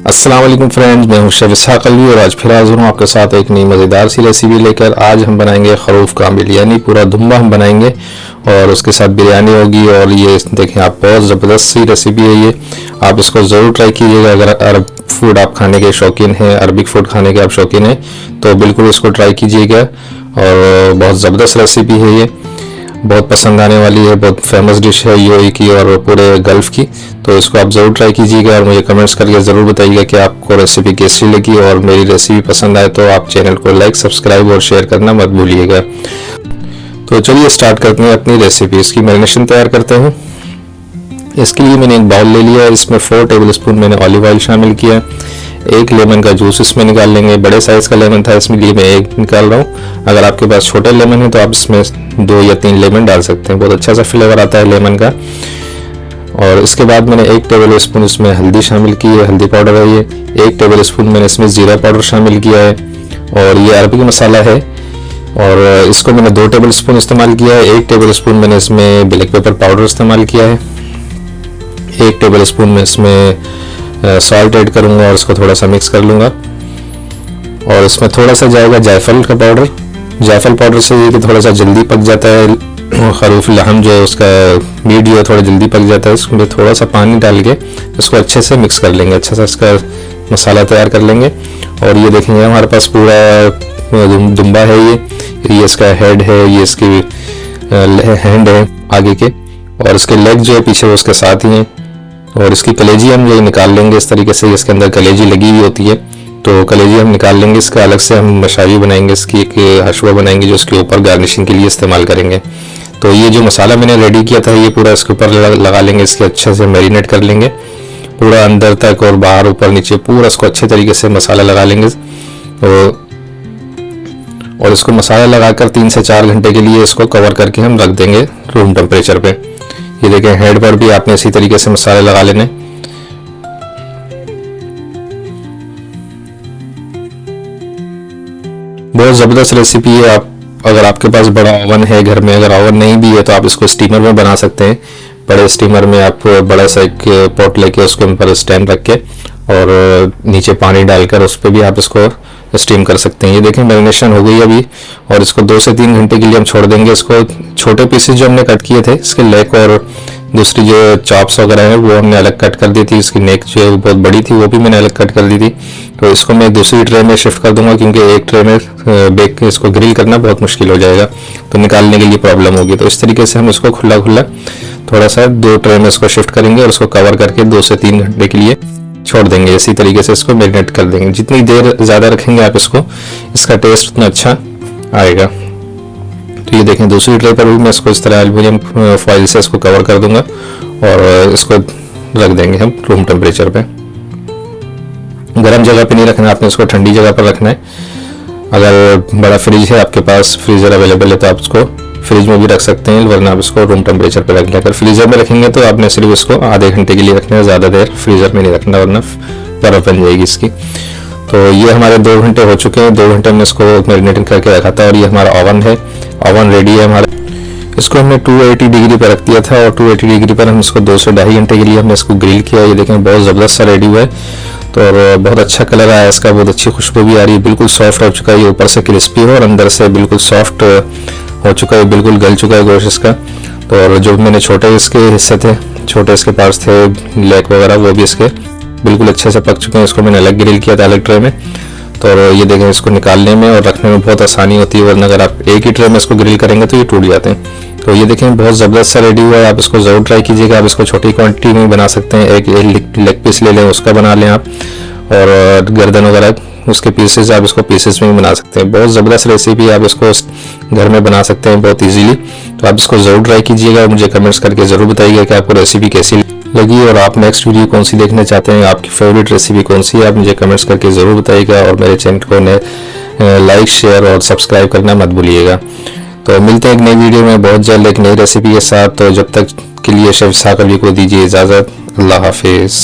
अस्सलाम वालेकुम फ्रेंड्स, मैं हूं शेफ इसहाक अलवी और आज फिर हाजिर हूं आपके साथ एक नई मज़ेदार सी रेसिपी लेकर। आज हम बनाएंगे खरूफ का बिरयानी, पूरा दुम्बा हम बनाएंगे और उसके साथ बिरयानी होगी। और ये देखें आप, बहुत ज़बरदस्त सी रेसिपी है ये, आप इसको ज़रूर ट्राई कीजिएगा। अगर अरब फूड आप खाने के शौकीन हैं, अरबिक फूड खाने के आप शौकीन हैं तो बिल्कुल इसको ट्राई कीजिएगा। और बहुत ज़बरदस्त रेसिपी है ये, बहुत पसंद आने वाली है, बहुत फेमस डिश है यूएई की और पूरे गल्फ़ की। तो इसको आप ज़रूर ट्राई कीजिएगा और मुझे कमेंट्स करके ज़रूर बताइएगा कि आपको रेसिपी कैसी लगी। और मेरी रेसिपी पसंद आए तो आप चैनल को लाइक, सब्सक्राइब और शेयर करना मत भूलिएगा। तो चलिए स्टार्ट करते हैं अपनी रेसिपी। इसकी मैरिनेशन तैयार करते हैं। इसके लिए मैंने एक बाउल ले लिया है, इसमें 4 टेबलस्पून मैंने ऑलिव ऑयल शामिल किया। एक लेमन का जूस इसमें निकाल लेंगे, बड़े साइज़ का लेमन था इसमें लिए मैं एक निकाल रहा हूँ। अगर आपके पास छोटे लेमन है तो आप इसमें 2 या 3 लेमन डाल सकते हैं, बहुत अच्छा सा फ्लेवर आता है लेमन का। और इसके बाद मैंने 1 टेबल स्पून इसमें हल्दी शामिल की है, हल्दी पाउडर है ये। 1 टेबल स्पून मैंने इसमें ज़ीरा पाउडर शामिल किया है और ये अरबिक मसाला है और इसको मैंने 2 टेबल स्पून इस्तेमाल किया है। 1 टेबल स्पून मैंने इसमें ब्लैक पेपर पाउडर इस्तेमाल किया है। 1 टेबल स्पून में इसमें सॉल्ट ऐड करूँगा और इसको थोड़ा सा मिक्स कर लूँगा। और इसमें थोड़ा सा जाएगा जायफल का पाउडर। जायफल पाउडर से ये कि थोड़ा सा जल्दी पक जाता है, खरूफ लहम जो है उसका मीट जो है थोड़ा जल्दी पक जाता है। इसमें थोड़ा सा पानी डाल के इसको अच्छे से मिक्स कर लेंगे, अच्छा सा इसका मसाला तैयार कर लेंगे। और ये देखेंगे हमारे पास पूरा दुम्बा है, ये इसका हेड है, ये इसकी हैंड है आगे के, और इसके लेग जो है पीछे वो उसके साथ ही हैं। और इसकी कलेजी हम ये निकाल लेंगे इस तरीके से, इसके अंदर कलेजी लगी हुई होती है तो कलेजी हम निकाल लेंगे। इसका अलग से हम मशावी बनाएंगे, इसकी एक हशवा बनाएंगे जो इसके ऊपर गार्निशिंग के लिए इस्तेमाल करेंगे। तो ये जो मसाला मैंने रेडी किया था ये पूरा इसके ऊपर लगा लेंगे, इसके अच्छे से मैरिनेट कर लेंगे पूरा अंदर तक और बाहर ऊपर नीचे पूरा इसको अच्छे तरीके से मसाला लगा लेंगे। और इसको मसाला लगाकर 3 से 4 घंटे के लिए इसको कवर करके हम रख देंगे रूम टेम्परेचर पे। ये देखें हेड पर भी आपने इसी तरीके से मसाले लगा लेने। बहुत ज़बरदस्त रेसिपी है। आप अगर आपके पास बड़ा ओवन है घर में, अगर ओवन नहीं भी है तो आप इसको स्टीमर में बना सकते हैं। बड़े स्टीमर में आप बड़ा सा एक पॉट लेके उसके ऊपर स्टैंड रख के और नीचे पानी डालकर उस पर भी आप इसको स्टीम कर सकते हैं। ये देखें मैरिनेशन हो गई अभी और इसको 2 से 3 घंटे के लिए हम छोड़ देंगे। इसको छोटे पीसेस जो हमने कट किए थे इसके लेग और दूसरी जो चॉप्स वगैरह है वो हमने अलग कट कर दी थी। इसकी नेक जो है वो बहुत बड़ी थी, वो भी मैंने अलग कट कर दी थी। तो इसको मैं दूसरी ट्रे में शिफ्ट कर दूंगा क्योंकि एक ट्रे में बेक के इसको ग्रिल करना बहुत मुश्किल हो जाएगा, तो निकालने के लिए प्रॉब्लम होगी। तो इस तरीके से हम इसको खुला खुला थोड़ा सा 2 ट्रे में इसको शिफ्ट करेंगे और इसको कवर करके 2 से 3 घंटे के लिए छोड़ देंगे। इसी तरीके से इसको मैरिनेट कर देंगे। जितनी देर ज़्यादा रखेंगे आप इसको, इसका टेस्ट उतना अच्छा आएगा। तो ये देखें दूसरी ट्रे पर भी मैं इसको इस तरह एल्युमिनियम फॉइल से इसको कवर कर दूंगा और इसको रख देंगे हम रूम टेम्परेचर पे। गर्म जगह पे नहीं रखना, आपने इसको ठंडी जगह पर रखना है। अगर बड़ा फ्रिज है आपके पास, फ्रीज़र अवेलेबल है तो आप इसको फ्रिज में भी रख सकते हैं, वरना आप इसको रूम टेम्परेचर पे रख लें। अगर फ्रीज़र में रखेंगे तो आपने सिर्फ इसको आधे घंटे के लिए रखना है, ज़्यादा देर फ्रीज़र में नहीं रखना वरना बर्फ़ बन जाएगी इसकी। तो ये हमारे 2 घंटे हो चुके हैं, 2 घंटे में इसको मैरिनेटिंग करके रखा था। और ये हमारा ओवन है, ओवन रेडी है हमारा। इसको हमने 280 डिग्री पर रख दिया था और 280 डिग्री पर हम इसको 2 से 2.5 घंटे के लिए हमने इसको ग्रिल किया। ये देखें बहुत ज़बरदस्त सा रेडी हुआ है तो और बहुत अच्छा कलर आया इसका, बहुत अच्छी खुशबू भी आ रही है, बिल्कुल सॉफ्ट हो चुका है। ये ऊपर से क्रिस्पी है और अंदर से बिल्कुल सॉफ्ट हो चुका है, बिल्कुल गल चुका है गोश्त इसका। तो और जो मैंने छोटे इसके हिस्से थे, छोटे इसके पार्ट्स थे लेग वगैरह, वो भी इसके बिल्कुल अच्छे से पक चुके हैं। इसको मैंने अलग ग्रिल किया था अलग ट्रे में। तो ये देखें इसको निकालने में और रखने में बहुत आसानी होती है, वरना अगर आप एक ही ट्रे में इसको ग्रिल करेंगे तो ये टूट जाते हैं। तो ये देखें बहुत ज़बरदस्त सा रेडी हुआ है। आप इसको ज़रूर ट्राई कीजिएगा। आप इसको छोटी क्वांटिटी में बना सकते हैं, एक लेग पीस ले लें उसका बना लें आप, और गर्दन वगैरह उसके पीसेस आप इसको पीसेस में भी बना सकते हैं। बहुत ज़बरदस्त रेसिपी, आप इसको घर में बना सकते हैं बहुत ईजीली। तो आप इसको ज़रूर ट्राई कीजिएगा, मुझे कमेंट्स करके ज़रूर बताइएगा कि आपको रेसिपी कैसी लगी और आप नेक्स्ट वीडियो कौन सी देखना चाहते हैं, आपकी फेवरेट रेसिपी कौन सी है, आप मुझे कमेंट्स करके ज़रूर बताइएगा। और मेरे चैनल को लाइक, शेयर और सब्सक्राइब करना मत भूलिएगा। तो मिलते हैं एक नई वीडियो में बहुत जल्द एक नई रेसिपी के साथ। तो जब तक के लिए शेफ इसहाक अलवी को दीजिए इजाज़त। अल्लाह हाफिज़।